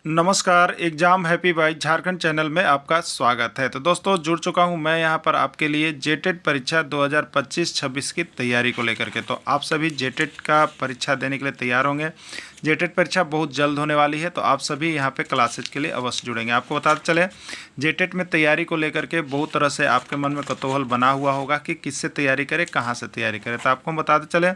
नमस्कार। Exam happy by Jharkhand channel में आपका स्वागत है। तो दोस्तों, जुड़ चुका हूं मैं यहां पर आपके लिए जेटेट परीक्षा 2025-26 की तैयारी को लेकर के। तो आप सभी जेटेट का परीक्षा देने के लिए तैयार होंगे। जेटेट परीक्षा बहुत जल्द होने वाली है, तो आप सभी यहां पे क्लासेज के लिए अवश्य जुड़ेंगे। आपको बताते चले, जेटेट में तैयारी को लेकर के बहुत तरह से आपके मन में कौतूहल बना हुआ होगा कि किससे तैयारी करें, कहाँ से तैयारी करें। तो आपको हम बताते चले,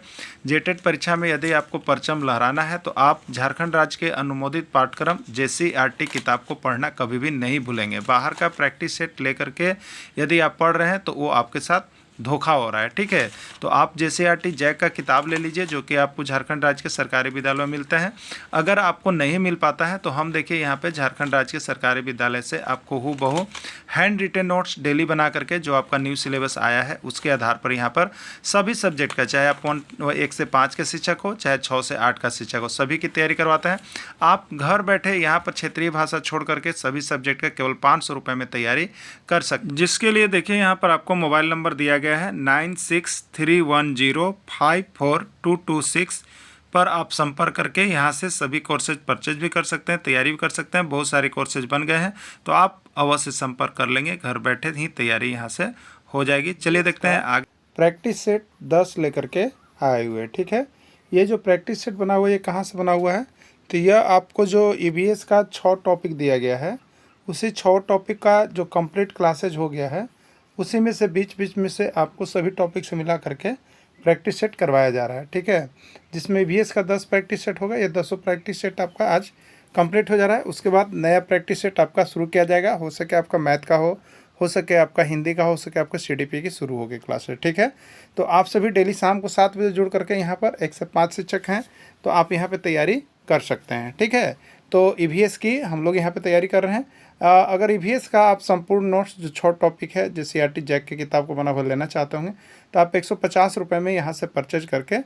जेटेट परीक्षा में यदि आपको परचम लहराना है तो आप झारखंड राज्य के अनुमोदित पाठ्यक्रम JCERT किताब को पढ़ना कभी भी नहीं भूलेंगे। बाहर का प्रैक्टिस सेट लेकर के यदि आप पढ़ रहे हैं तो वो आपके साथ धोखा हो रहा है। ठीक है, तो आप JCERT जैक का किताब ले लीजिए, जो कि आपको झारखंड राज्य के सरकारी विद्यालयों में मिलते हैं। अगर आपको नहीं मिल पाता है तो हम देखिए यहाँ पे झारखंड राज्य के सरकारी विद्यालय से आपको हूबहू हैंड रिटेन नोट्स डेली बना करके, जो आपका न्यू सिलेबस आया है उसके आधार पर यहाँ पर सभी सब्जेक्ट का, चाहे आप 1 से 5 के शिक्षक हो, चाहे 6 से 8 का शिक्षक हो, सभी की तैयारी करवाते हैं। आप घर बैठे यहाँ पर क्षेत्रीय भाषा छोड़ करके सभी सब्जेक्ट का केवल 500 रुपये में तैयारी कर सकते, जिसके लिए देखिए यहाँ पर आपको मोबाइल नंबर दिया गया है 9631054226 पर आप संपर्क करके यहाँ से सभी कोर्सेज परचेज भी कर सकते हैं, तैयारी भी कर सकते हैं। बहुत सारे कोर्सेज बन गए हैं, तो आप अवश्य संपर्क कर लेंगे। घर बैठे ही तैयारी यहाँ से हो जाएगी। चलिए देखते हैं आगे। प्रैक्टिस सेट 10 लेकर के आए हुए, ठीक है। ये जो प्रैक्टिस सेट बना हुआ है, ये कहाँ से बना हुआ है? तो यह आपको जो EVS का 6 टॉपिक दिया गया है, उसी 6 टॉपिक का जो कंप्लीट क्लासेज हो गया है, उसी में से बीच बीच में से आपको सभी टॉपिक से मिला करके प्रैक्टिस सेट करवाया जा रहा है, ठीक है। जिसमें EVS का 10 प्रैक्टिस सेट होगा, ये 10 प्रैक्टिस सेट आपका आज कंप्लीट हो जा रहा है। उसके बाद नया प्रैक्टिस सेट आपका शुरू किया जाएगा। हो सके आपका मैथ का हो सके आपका हिंदी का, हो सके आपका CDP की शुरू होगी क्लासेस, ठीक है। तो आप सभी डेली शाम को 7 बजे जुड़ करके यहाँ पर 1 से 5 शिक्षक हैं, तो आप यहाँ पे तैयारी कर सकते हैं, ठीक है। तो EVS की हम लोग यहाँ पे तैयारी कर रहे हैं। अगर EVS का आप संपूर्ण नोट्स जो 6 टॉपिक है, जो CRT जैक की किताब को बना हुआ लेना चाहते होंगे, तो आप 150 रुपये में यहाँ से परचेज करके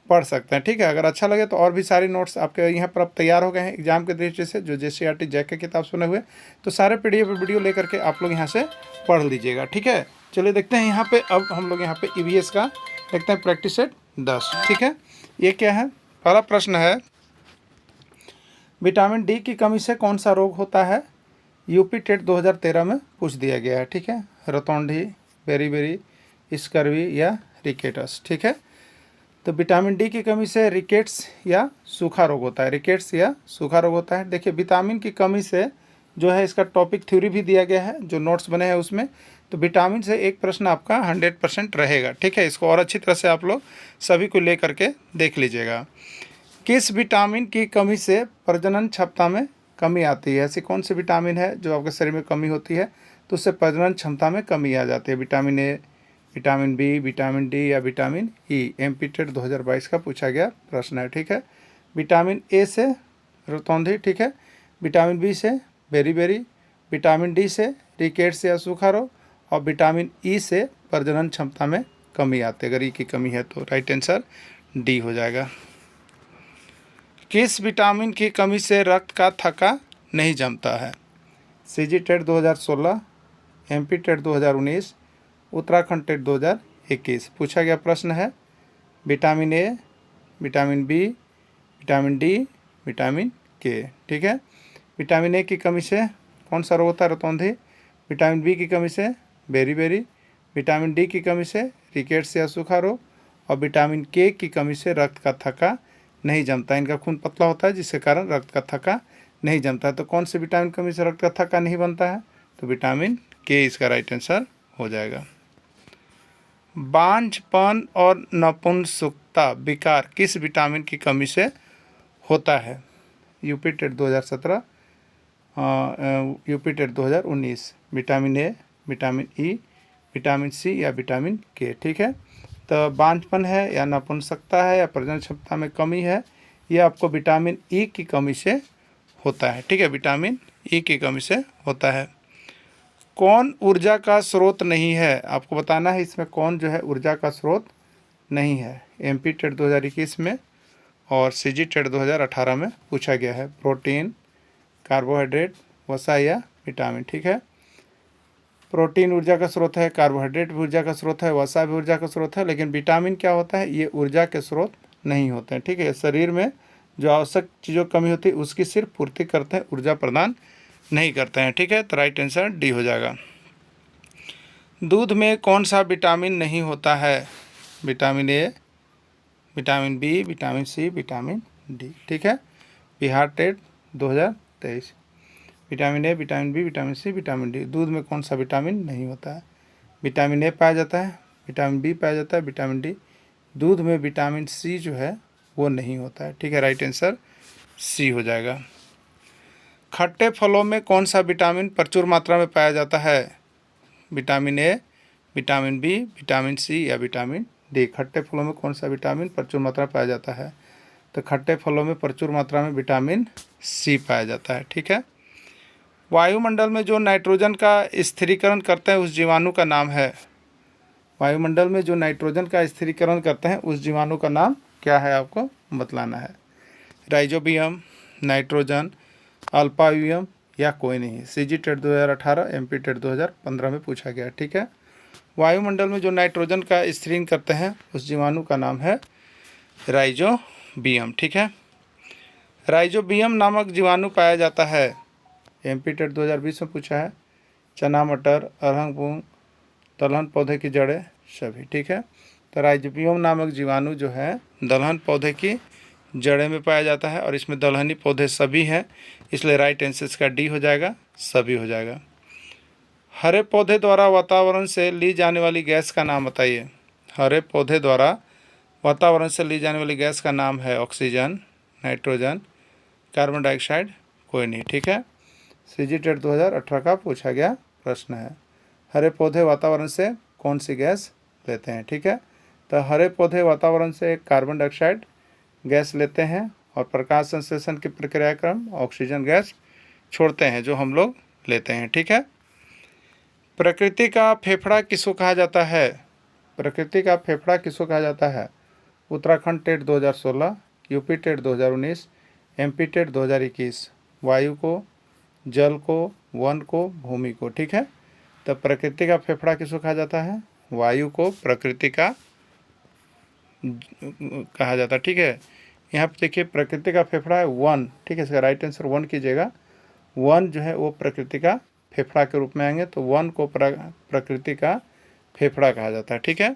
पढ़ सकते हैं, ठीक है। अगर अच्छा लगे तो और भी सारे नोट्स आपके यहाँ पर अब तैयार हो गए हैं एग्जाम के दृष्टि से, जो JCERT जैक के किताब सुने हुए, तो सारे PDF वीडियो लेकर के आप लोग यहाँ से पढ़ लीजिएगा, ठीक है। चलिए देखते हैं यहाँ पे, अब हम लोग यहाँ पे EVS का देखते हैं प्रैक्टिस सेट 10, ठीक है। ये क्या है? पहला प्रश्न है, विटामिन D की कमी से कौन सा रोग होता है? UP टेट 2013 में पूछ दिया गया है, ठीक है। रतौंधी, बेरीबेरी, स्कर्वी या रिकेटस, ठीक है। तो विटामिन D की कमी से रिकेट्स या सूखा रोग होता है, रिकेट्स या सूखा रोग होता है। देखिए, विटामिन की कमी से जो है, इसका टॉपिक थ्योरी भी दिया गया है, जो नोट्स बने हैं उसमें। तो विटामिन से एक प्रश्न आपका 100% रहेगा, ठीक है। इसको और अच्छी तरह से आप लोग सभी को ले करके देख लीजिएगा। किस विटामिन की कमी से प्रजनन क्षमता में कमी आती है? ऐसी कौन सी विटामिन है जो आपके शरीर में कमी होती है तो उससे प्रजनन क्षमता में कमी आ जाती है? Vitamin A, vitamin B, vitamin D या विटामिन E? MP टेट 2022 का पूछा गया प्रश्न है, ठीक है। विटामिन A से रतौंधी, ठीक है। विटामिन B से बेरीबेरी, विटामिन D से रिकेट्स या सूखा रोग, और विटामिन E से प्रजनन क्षमता में कमी आती है। अगर E की कमी है तो राइट आंसर D हो जाएगा। किस विटामिन की कमी से रक्त का थक्का नहीं जमता है? CG TET 2016, MP TET 2019, Uttarakhand TET 2021 पूछा गया प्रश्न है। Vitamin A, vitamin B, vitamin D, vitamin K, ठीक है। विटामिन A की कमी से कौन सा रोग होता है? रतौंधी। विटामिन B की कमी से बेरीबेरी, विटामिन D की कमी से रिकेट्स या सूखा रोग, और विटामिन K की कमी से रक्त का थक्का नहीं जमता। इनका खून पतला होता है, जिसके कारण रक्त का थक्का नहीं जमता है। तो कौन से विटामिन की कमी से रक्त का थक्का नहीं बनता है? तो विटामिन K इसका राइट आंसर हो जाएगा। बांझपन और नपुंसकता विकार किस विटामिन की कमी से होता है? UP TET 2017, UP TET 2019, vitamin A, vitamin E, vitamin C या विटामिन K, ठीक है। तो बांझपन है या नपुंसकता है या प्रजनन क्षमता में कमी है, ये आपको विटामिन E की कमी से होता है, ठीक है। विटामिन E की कमी से होता है। कौन ऊर्जा का स्रोत नहीं है? आपको बताना है इसमें कौन जो है ऊर्जा का स्रोत नहीं है। MP टेट 2021 में और CG टेट 2018 में पूछा गया है। प्रोटीन, कार्बोहाइड्रेट, वसा या विटामिन, ठीक है। प्रोटीन ऊर्जा का स्रोत है, कार्बोहाइड्रेट भी ऊर्जा का स्रोत है, वसा भी ऊर्जा का स्रोत है, लेकिन विटामिन क्या होता है? ये ऊर्जा के स्रोत नहीं होते हैं, ठीक है। शरीर में जो आवश्यक चीज़ों की कमी होती है उसकी सिर्फ पूर्ति करते हैं, ऊर्जा प्रदान नहीं करते हैं। ठीक है, तो राइट आंसर डी हो जाएगा। दूध में कौन सा विटामिन नहीं होता है? Vitamin A, vitamin B, vitamin C, vitamin D. ठीक है, Bihar TET 2023। Vitamin A, vitamin B, vitamin C, vitamin D. दूध में कौन सा विटामिन नहीं होता है? विटामिन ए पाया जाता है, विटामिन बी पाया जाता है, विटामिन डी। दूध में विटामिन सी जो है वो नहीं होता है। ठीक है, राइट आंसर सी हो जाएगा। खट्टे फलों में कौन सा विटामिन प्रचुर मात्रा में पाया जाता है? Vitamin A, vitamin B, vitamin C या विटामिन डी। खट्टे फलों में कौन सा विटामिन प्रचुर मात्रा में पाया जाता है? तो खट्टे फलों में प्रचुर मात्रा में विटामिन सी पाया जाता है। ठीक है, वायुमंडल में जो नाइट्रोजन का स्थिरीकरण करते हैं उस जीवाणु का नाम है? वायुमंडल में जो नाइट्रोजन का स्थिरीकरण करते हैं उस जीवाणु का नाम क्या है, आपको बतलाना है। राइजोबियम, नाइट्रोजन, अल्पावियम या कोई नहीं। सीजी टेट 2018, एमपी टेट 2015 में पूछा गया। ठीक है, वायुमंडल में जो नाइट्रोजन का स्थिरीकरण करते हैं उस जीवाणु का नाम है राइजोबियम। ठीक है, राइजोबियम नामक जीवाणु पाया जाता है। एमपी टेट 2020 में पूछा है। चना, मटर, अरहर, मूंग, दलहन पौधे की जड़ें सभी। ठीक है, तो राइजोबियम नामक जीवाणु जो है दलहन पौधे की जड़ें में पाया जाता है और इसमें दलहनी पौधे सभी हैं, इसलिए राइट आंसर इसका डी हो जाएगा, सभी हो जाएगा। हरे पौधे द्वारा वातावरण से ली जाने वाली गैस का नाम बताइए। हरे पौधे द्वारा वातावरण से ली जाने वाली गैस का नाम है ऑक्सीजन, नाइट्रोजन, कार्बन डाइऑक्साइड, कोई नहीं। ठीक है, सीजी टेट 2018 का पूछा गया प्रश्न है। हरे पौधे वातावरण से कौन सी गैस लेते हैं? ठीक है, तो हरे पौधे वातावरण से कार्बन डाइऑक्साइड गैस लेते हैं और प्रकाश संश्लेषण की प्रक्रिया क्रम ऑक्सीजन गैस छोड़ते हैं जो हम लोग लेते हैं। ठीक है, प्रकृति का फेफड़ा किसको कहा जाता है? प्रकृति का फेफड़ा किसको कहा जाता है? Uttarakhand TET 2016, UP TET 2019, MP TET 2021। वायु को, जल को, वन को, भूमि को। ठीक है, तो प्रकृति का फेफड़ा किसको कहा जाता है? वायु को प्रकृति का कहा जाता है। ठीक है, यहाँ पे देखिए प्रकृति का फेफड़ा है वन। ठीक है, इसका राइट आंसर वन कीजिएगा। वन जो है वो प्रकृति का फेफड़ा के रूप में आएंगे, तो वन को प्रकृति का फेफड़ा कहा जाता है। ठीक है,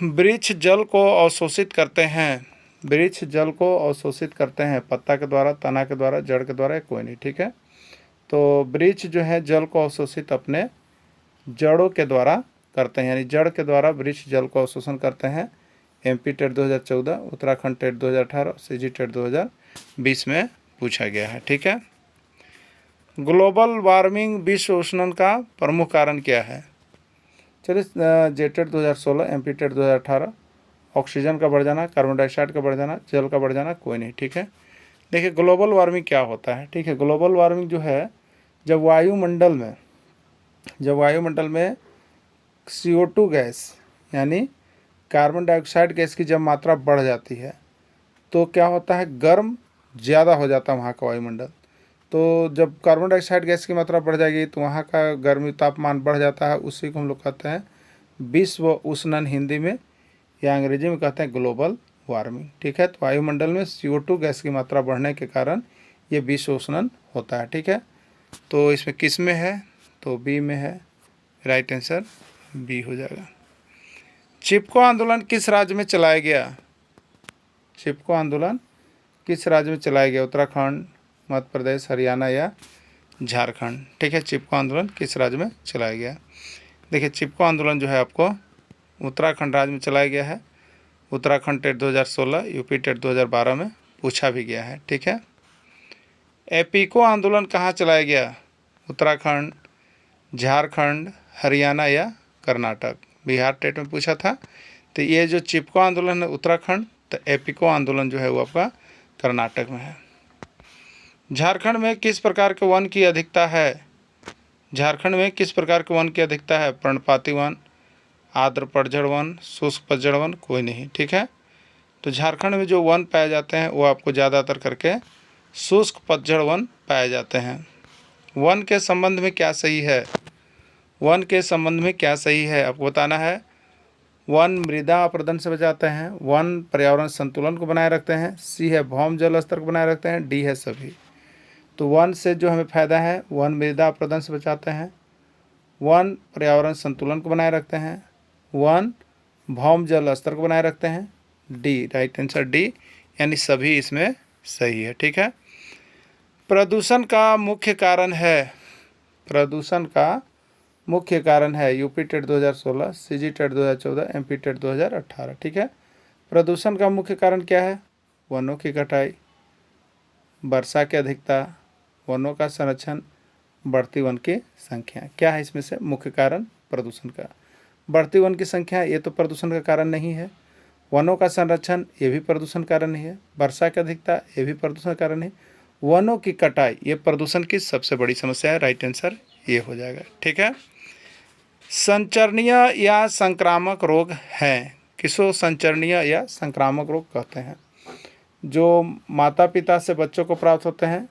वृक्ष जल को अवशोषित करते हैं। वृक्ष जल को अवशोषित करते हैं पत्ता के द्वारा, तना के द्वारा, जड़ के द्वारा, कोई नहीं। ठीक है, तो वृक्ष जो है जल को अवशोषित अपने जड़ों के द्वारा करते हैं, यानी जड़ के द्वारा वृक्ष जल को अवशोषण करते हैं। MP TET 2014, Uttarakhand TET 2018, CG TET 2020 में पूछा गया है। ठीक है, ग्लोबल वार्मिंग, विश्व उष्णन का प्रमुख कारण क्या है? चलिए, जेटेट 2016, एमपी टेट 2018, ऑक्सीजन का बढ़ जाना, कार्बन डाइऑक्साइड का बढ़ जाना, जल का बढ़ जाना, कोई नहीं। ठीक है, देखिए ग्लोबल वार्मिंग क्या होता है। ठीक है, ग्लोबल वार्मिंग जो है जब वायुमंडल में CO2 गैस यानी कार्बन डाइऑक्साइड गैस की जब मात्रा बढ़ जाती है तो क्या होता है, गर्म ज़्यादा हो जाता है वहाँ का वायुमंडल। तो जब कार्बन डाइऑक्साइड गैस की मात्रा बढ़ जाएगी तो वहाँ का गर्मी तापमान बढ़ जाता है, उसी को हम लोग कहते हैं विश्व उष्णन, हिंदी में या अंग्रेजी में कहते हैं ग्लोबल वार्मिंग। ठीक है, तो वायुमंडल में CO2 गैस की मात्रा बढ़ने के कारण ये विश्व उष्णन होता है। ठीक है, तो इसमें किस में है? तो बी में है, राइट आंसर बी हो जाएगा। चिपको आंदोलन किस राज्य में चलाया गया? चिपको आंदोलन किस राज्य में चलाया गया? उत्तराखंड, मध्य प्रदेश, हरियाणा या झारखंड? ठीक है, चिपको आंदोलन किस राज्य में चलाया गया? देखिए चिपको आंदोलन जो है आपको उत्तराखंड राज्य में चलाया गया है। उत्तराखंड टेट 2016, यूपी टेट 2012 में पूछा भी गया है। ठीक है, एपीको आंदोलन कहाँ चलाया गया? उत्तराखंड, झारखंड, हरियाणा या कर्नाटक? बिहार टेट में पूछा था। तो ये जो चिपको आंदोलन है उत्तराखंड, तो एपीको आंदोलन जो है वो आपका कर्नाटक में है। झारखंड में किस प्रकार के वन की अधिकता है? झारखंड में किस प्रकार के वन की अधिकता है? पर्णपाती वन, आर्द्र पतझड़ वन, शुष्क पतझड़ वन, कोई नहीं। ठीक है, तो झारखंड में जो वन पाए जाते हैं वो आपको ज़्यादातर करके शुष्क पतझड़ वन पाए जाते हैं। वन के संबंध में क्या सही है? वन के संबंध में क्या सही है आपको बताना है। वन मृदा अपरदन से बचाते हैं, वन पर्यावरण संतुलन को बनाए रखते हैं, सी है भौम जल स्तर को बनाए रखते हैं, डी है सभी। तो वन से जो हमें फायदा है, वन मृदा अपरदन से बचाते हैं, वन पर्यावरण संतुलन को बनाए रखते हैं, वन भौम जल स्तर को बनाए रखते हैं, डी, राइट आंसर डी, यानी सभी इसमें सही है। ठीक है। प्रदूषण का मुख्य कारण है, प्रदूषण का मुख्य कारण है UP TET 2016, CG TET 2014, MP TET 2018। ठीक है। प्रदूषण का मुख्य कारण क्या है? वनों की कटाई, वर्षा की अधिकता, वनों का संरक्षण, बढ़ती वन की संख्या। क्या है इसमें से मुख्य कारण प्रदूषण का? बढ़ती वन की संख्या ये तो प्रदूषण का कारण नहीं है, वनों का संरक्षण ये भी प्रदूषण कारण नहीं है, वर्षा की अधिकता ये भी प्रदूषण कारण नहीं, वनों की कटाई ये प्रदूषण की सबसे बड़ी समस्या है। राइट आंसर ये हो जाएगा। ठीक है। संचरणीय या संक्रामक रोग हैं, किसको संचरणीय या संक्रामक रोग कहते हैं? जो माता पिता से बच्चों को प्राप्त होते हैं,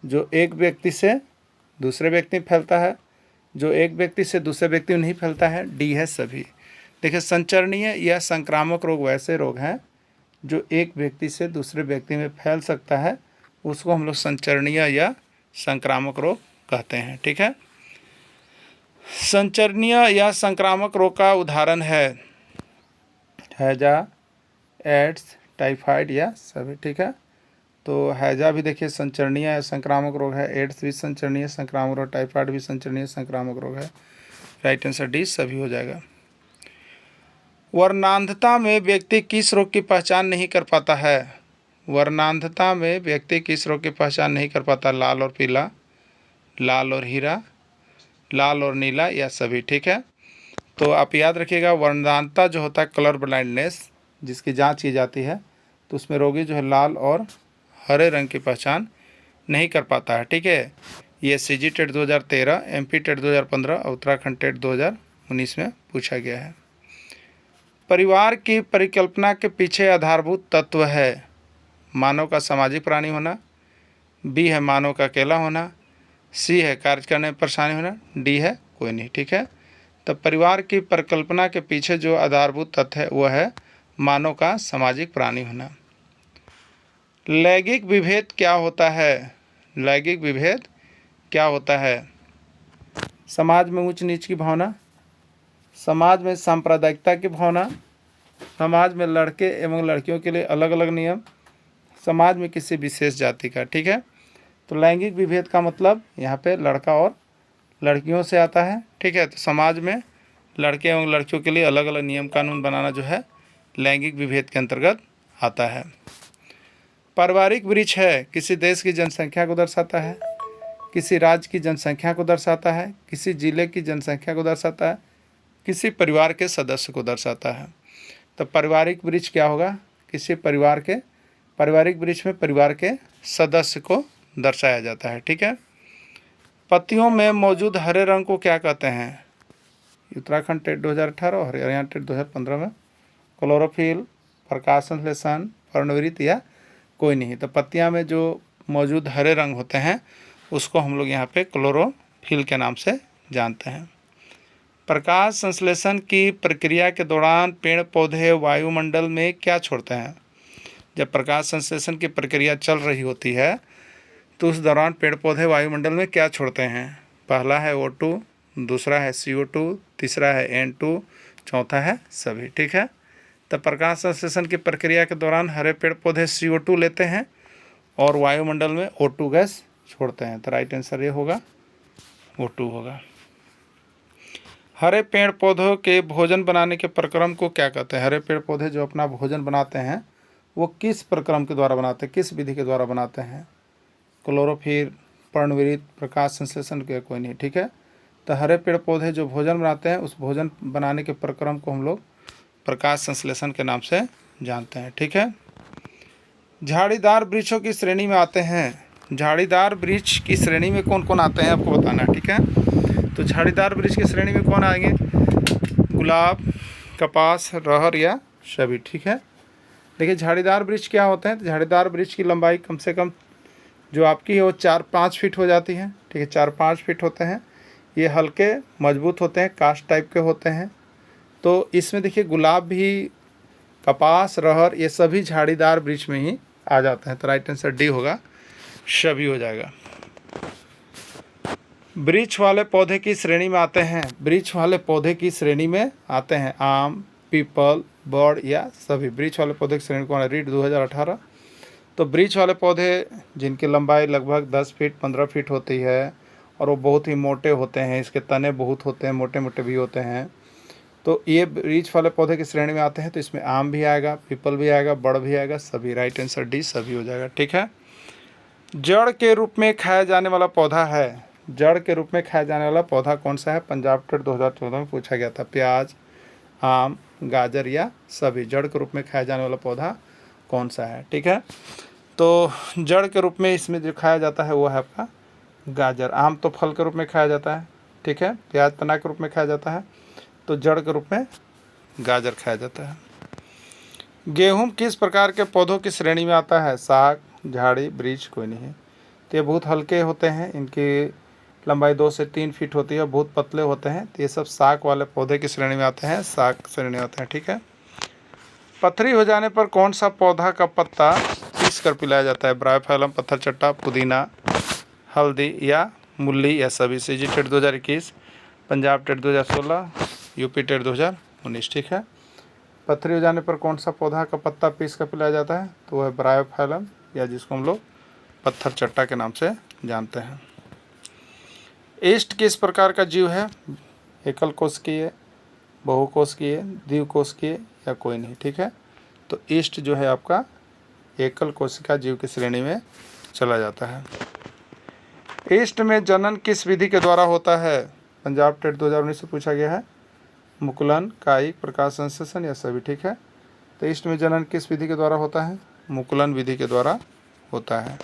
जो एक व्यक्ति से दूसरे व्यक्ति में फैलता है, जो एक व्यक्ति से दूसरे व्यक्ति में नहीं फैलता है, डी है सभी। देखिए, संचरणीय या संक्रामक रोग वैसे रोग हैं जो एक व्यक्ति से दूसरे व्यक्ति में फैल सकता है, उसको हम लोग संचरणीय या संक्रामक रोग कहते हैं। ठीक है। संचरणीय या संक्रामक रोग का उदाहरण है हैजा, एड्स, टाइफाइड या सभी। ठीक है। तो हैजा भी देखिए संचरणीय या संक्रामक रोग है, एड्स भी संचरणीय संक्रामक रोग, टाइफाइड भी संचरणीय संक्रामक रोग है। राइट आंसर डी सभी हो जाएगा। वर्णांधता में व्यक्ति किस रोग की पहचान नहीं कर पाता है? वर्णांधता में व्यक्ति किस रोग की पहचान नहीं कर पाता? लाल और पीला, लाल और हीरा, लाल और नीला या सभी। ठीक है। तो आप याद रखिएगा, वर्णांधता जो होता है कलर ब्लाइंडनेस, जिसकी जांच की जाती है, तो उसमें रोगी जो है लाल और हरे रंग की पहचान नहीं कर पाता है। ठीक है। ये सीजी टेट 2013, एमपी टेट 2015 और उत्तराखंड टेट 2019 में पूछा गया है। परिवार की परिकल्पना के पीछे आधारभूत तत्व है मानव का सामाजिक प्राणी होना, बी है मानव का अकेला होना, सी है कार्य करने में परेशानी होना, डी है कोई नहीं। ठीक है। तो परिवार की परिकल्पना के पीछे जो आधारभूत तथ्य है वह है मानव का सामाजिक प्राणी होना। लैंगिक विभेद क्या होता है? लैंगिक विभेद क्या होता है? समाज में ऊंच नीच की भावना, समाज में सांप्रदायिकता की भावना, समाज में लड़के एवं लड़कियों के लिए अलग अलग नियम, समाज में किसी विशेष जाति का। ठीक है। तो लैंगिक विभेद का मतलब यहाँ पे लड़का और लड़कियों से आता है। ठीक है। तो समाज में लड़के एवं लड़कियों के लिए अलग अलग नियम कानून बनाना जो है लैंगिक विभेद के अंतर्गत आता है। पारिवारिक वृक्ष है, किसी देश की जनसंख्या को दर्शाता है, किसी राज्य की जनसंख्या को दर्शाता है, किसी जिले की जनसंख्या को दर्शाता है, किसी परिवार के सदस्य को दर्शाता है। तो पारिवारिक वृक्ष क्या होगा? किसी परिवार के, पारिवारिक वृक्ष में परिवार के सदस्य को दर्शाया जाता है। ठीक है। पत्तियों में मौजूद हरे रंग को क्या कहते हैं? उत्तराखंड टेट 2018 और हरियाणा टेट 2015 में क्लोरोफिल, प्रकाश संश्लेषण, पर्णविरित या कोई नहीं। तो पत्तियां में जो मौजूद हरे रंग होते हैं उसको हम लोग यहाँ पे क्लोरोफिल के नाम से जानते हैं। प्रकाश संश्लेषण की प्रक्रिया के दौरान पेड़ पौधे वायुमंडल में क्या छोड़ते हैं? जब प्रकाश संश्लेषण की प्रक्रिया चल रही होती है तो उस दौरान पेड़ पौधे वायुमंडल में क्या छोड़ते हैं? पहला है O2, दूसरा है CO2, तीसरा है N2, चौथा है सभी। ठीक है। तो प्रकाश संश्लेषण की प्रक्रिया के दौरान हरे पेड़ पौधे CO2 लेते हैं और वायुमंडल में O2 गैस छोड़ते हैं। तो राइट आंसर ये होगा O2 होगा। हरे पेड़ पौधों के भोजन बनाने के प्रक्रम को क्या कहते हैं? हरे पेड़ पौधे जो अपना भोजन बनाते हैं वो किस प्रक्रम के द्वारा बनाते हैं, किस विधि के द्वारा बनाते हैं? क्लोरोफिल, पर्णविरित, प्रकाश संश्लेषण के कोई नहीं। ठीक है। तो हरे पेड़ पौधे जो भोजन बनाते हैं उस भोजन बनाने के प्रक्रम को हम लोग प्रकाश संश्लेषण के नाम से जानते हैं। ठीक है। झाड़ीदार वृक्षों की श्रेणी में आते हैं, झाड़ीदार वृक्ष की श्रेणी में कौन कौन आते हैं आपको बताना है। ठीक है। तो झाड़ीदार वृक्ष की श्रेणी में कौन आएंगे? गुलाब, कपास, रहर या सभी। ठीक है। देखिए, झाड़ीदार वृक्ष क्या होते हैं? तो झाड़ीदार वृक्ष की लंबाई कम से कम जो आपकी है वो 4-5 फीट हो जाती है। ठीक है। 4-5 फीट होते हैं। ये हल्के मजबूत होते हैं, कास्ट टाइप के होते हैं। तो इसमें देखिए गुलाब भी, कपास, रहर, ये सभी झाड़ीदार वृक्ष में ही आ जाते हैं। तो राइट आंसर डी होगा, सभी हो जाएगा। वृक्ष वाले पौधे की श्रेणी में आते हैं, वृक्ष वाले पौधे की श्रेणी में आते हैं आम, पीपल, बड़ या सभी। वृक्ष वाले पौधे की श्रेणी कौन है? रीड 2018। तो वृक्ष वाले पौधे जिनकी लंबाई लगभग 10 फीट 15 फीट होती है और वो बहुत ही मोटे होते हैं, इसके तने बहुत होते हैं, मोटे मोटे भी होते हैं, तो ये वृक्ष वाले पौधे की श्रेणी में आते हैं। तो इसमें आम भी आएगा, पीपल भी आएगा, बड़ भी आएगा, सभी। राइट आंसर डी, सभी हो जाएगा। ठीक है। जड़ के रूप में खाया जाने वाला पौधा है, जड़ के रूप में खाया जाने वाला पौधा कौन सा है? पंजाब टेट 2014 में पूछा गया था। प्याज, आम, गाजर या सभी। जड़ के रूप में खाया जाने वाला पौधा कौन सा है? ठीक है। तो जड़ के रूप में इसमें जो खाया जाता है वो है आपका गाजर। आम तो फल के रूप में खाया जाता है, ठीक है। प्याज तना के रूप में खाया जाता है, तो जड़ के रूप में गाजर खाया जाता है। गेहूं किस प्रकार के पौधों की श्रेणी में आता है? साग, झाड़ी, वृक्ष, कोई नहीं है। तो ये बहुत हल्के होते हैं, इनकी लंबाई 2 से 3 फीट होती है, बहुत पतले होते हैं। तो ये सब साग वाले पौधे की श्रेणी में आते हैं, साग श्रेणी में आते हैं। ठीक है। पथरी हो जाने पर कौन सा पौधा का पत्ता पीस कर पिलाया जाता है? ब्रायोफाइलम, पत्थर चट्टा, पुदीना, हल्दी या मूली या सभी। CG TET 2021, Punjab TET 2016, UP TET 2019। ठीक है। पथरी हो जाने पर कौन सा पौधा का पत्ता पीस कर पिलाया जाता है? तो वह है ब्रायोफाइलम, या जिसको हम लोग पत्थर चट्टा के नाम से जानते हैं। ईस्ट किस प्रकार का जीव है? एकल कोशिकीय, बहुकोशिकीय, द्विकोशिकीय या कोई नहीं। ठीक है। तो ईस्ट जो है आपका एकल कोशिका जीव की श्रेणी में चला जाता है। ईस्ट में जनन किस विधि के द्वारा होता है? पंजाब टेट 2019 से पूछा गया है। मुकुलन, कायिक, प्रकाश संश्लेषण या सभी। ठीक है। तो ईस्ट में जनन किस विधि के द्वारा होता है? मुकुलन विधि के द्वारा होता है।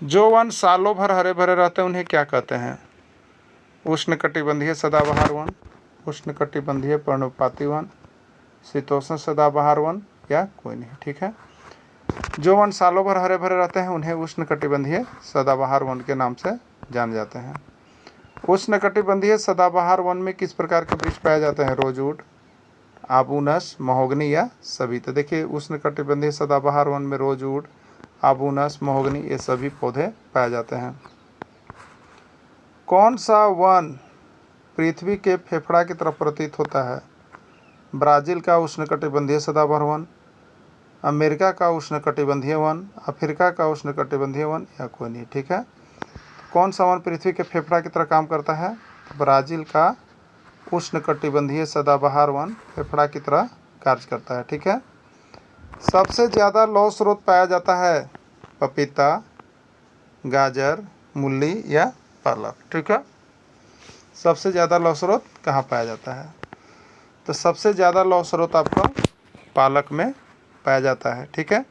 जो वन सालों भर हरे भरे रहते हैं उन्हें क्या कहते हैं? उष्णकटिबंधीय सदाबहार वन, उष्णकटिबंधीय पर्णपाती वन, शीतोष्ण सदाबहार वन या कोई नहीं। ठीक है। जो वन सालों भर हरे भरे रहते हैं उन्हें उष्णकटिबंधीय सदाबहार वन के नाम से जाने जाते हैं। उष्णकटिबंधीय सदाबहार वन में किस प्रकार के वृक्ष पाए जाते हैं? रोजवुड, आबूनस, महोगनी या सभी। तो देखिए उष्णकटिबंधीय सदाबहार वन में रोजवुड, आबूनस, महोगनी ये सभी पौधे पाए जाते हैं। कौन सा वन पृथ्वी के फेफड़ा की तरफ प्रतीत होता है? ब्राज़ील का उष्णकटिबंधीय सदाबहार वन, अमेरिका का उष्णकटिबंधीय वन, अफ्रीका का उष्णकटिबंधीय वन या कोई नहीं। ठीक है। कौन सा वन पृथ्वी के फेफड़ा की तरह काम करता है? ब्राज़ील का उष्णकटिबंधीय सदाबहार वन फेफड़ा की तरह कार्य करता है। ठीक है। सबसे ज़्यादा लौह स्रोत पाया जाता है? पपीता, गाजर, मूली या पालक। ठीक है। सबसे ज़्यादा लौह स्रोत कहाँ पाया जाता है? तो सबसे ज़्यादा लौह स्रोत आपका पालक में पाया जाता है। ठीक है।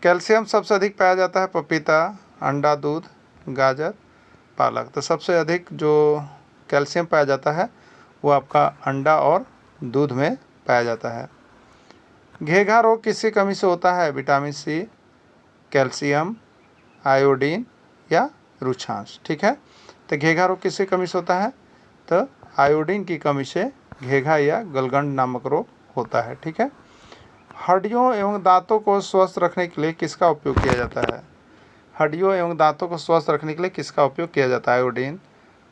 कैल्शियम सबसे अधिक पाया जाता है? पपीता, अंडा, दूध, गाजर, पालक। तो सबसे अधिक जो कैल्शियम पाया जाता है वो आपका अंडा और दूध में पाया जाता है। घेघा रोग किसकी कमी से होता है? विटामिन सी, कैल्शियम, आयोडीन या रुक्षांश। ठीक है। तो घेघा रोग किसकी कमी से होता है? तो आयोडीन की कमी से घेघा या गलगंड नामक रोग होता है। ठीक है। हड्डियों एवं दांतों को स्वस्थ रखने के लिए किसका उपयोग किया जाता है? हड्डियों एवं दांतों को स्वस्थ रखने के लिए किसका उपयोग किया जाता है? आयोडीन,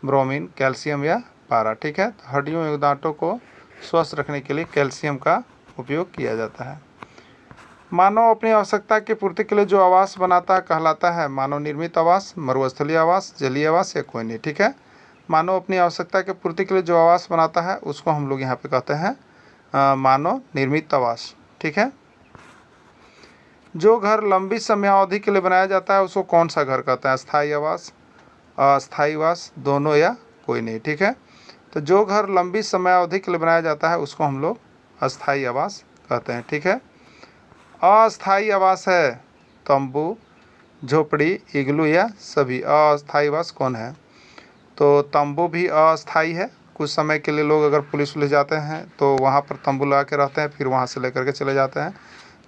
ब्रोमीन, कैल्शियम या पारा। ठीक है। तो हड्डियों एवं दांतों को स्वस्थ रखने के लिए कैल्शियम का उपयोग किया जाता है। मानव अपनी आवश्यकता की पूर्ति के लिए जो आवास बनाता है कहलाता है? मानव निर्मित आवास, मरुस्थलीय आवास, जलीय आवास या कोई नहीं। ठीक है। मानव अपनी आवश्यकता की पूर्ति के लिए जो आवास बनाता है उसको हम लोग यहाँ पे कहते हैं मानव निर्मित आवास। ठीक है। जो घर लंबी समयावधि के लिए बनाया जाता है उसको कौन सा घर कहते हैं? स्थायी आवास, अस्थायी आवास, दोनों या कोई नहीं। ठीक है। तो जो घर लंबी समयावधि के लिए बनाया जाता है उसको हम लोग अस्थायी आवास कहते हैं। ठीक है। अस्थायी आवास है तंबू, झोपड़ी, इग्लू या सभी। अस्थायी आवास कौन है? तो तंबू भी अस्थायी है। कुछ समय के लिए लोग अगर पुलिस जाते हैं तो वहाँ पर तंबू लगा के रहते हैं, फिर वहाँ से लेकर के चले जाते हैं।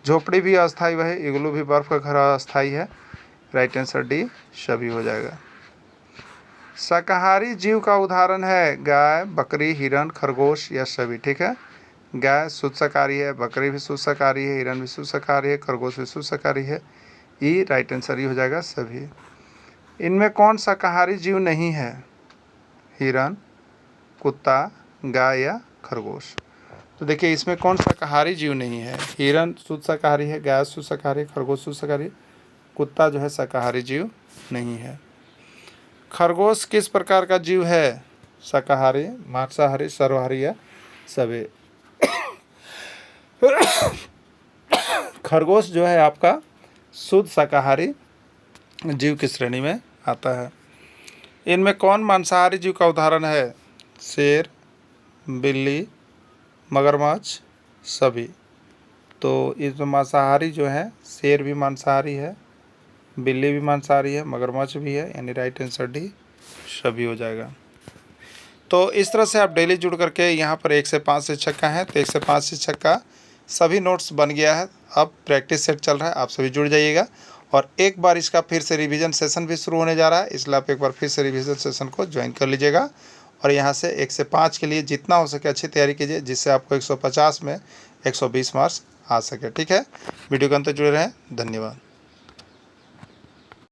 झोपड़ी भी अस्थायी है, इग्लू भी बर्फ़ का घर अस्थायी है। राइट आंसर डी, सभी हो जाएगा। शाकाहारी जीव का उदाहरण है गाय, बकरी, हिरण, खरगोश या सभी। ठीक है, गाय शुद्ध शाकाहारी है, बकरी भी शुद्ध शाकाहारी है, हिरण भी शुद्ध शाकाहारी है, खरगोश भी शुद्ध शाकाहारी है। ई राइट आंसर ही हो जाएगा सभी। इनमें कौन शाकाहारी जीव नहीं है? हिरण, कुत्ता, गाय या खरगोश। तो देखिए इसमें कौन शाकाहारी जीव नहीं है? हिरण शुद्ध शाकाहारी है, गाय शुद्ध शाकाहारी, खरगोश शुद्ध शाकाहारी, कुत्ता जो है शाकाहारी जीव नहीं है। खरगोश किस प्रकार का जीव है? शाकाहारी, मांसाहारी, सर्वाहारी या सभी। खरगोश जो है आपका शुद्ध शाकाहारी जीव की श्रेणी में आता है। इनमें कौन मांसाहारी जीव का उदाहरण है? शेर, बिल्ली, मगरमच्छ, सभी। तो इसमें मांसाहारी जो है शेर भी मांसाहारी है, बिल्ली भी मांसाहारी है, मगरमच्छ भी है, यानी राइट आंसर डी सभी हो जाएगा। तो इस तरह से आप डेली जुड़ करके यहाँ पर 1 से 5 शिक्षक का है, तो 1 से 5 शिक्षक का सभी नोट्स बन गया है। अब प्रैक्टिस सेट चल रहा है, आप सभी जुड़ जाइएगा। और एक बार इसका फिर से रिवीजन सेशन भी शुरू होने जा रहा है, इसलिए आप एक बार फिर से रिवीजन सेशन को ज्वाइन कर लीजिएगा। और यहाँ से 1 से 5 के लिए जितना हो सके अच्छी तैयारी कीजिए, जिससे आपको 150 में 120 मार्क्स आ सके। ठीक है, वीडियो के अंत तक जुड़े रहें। धन्यवाद।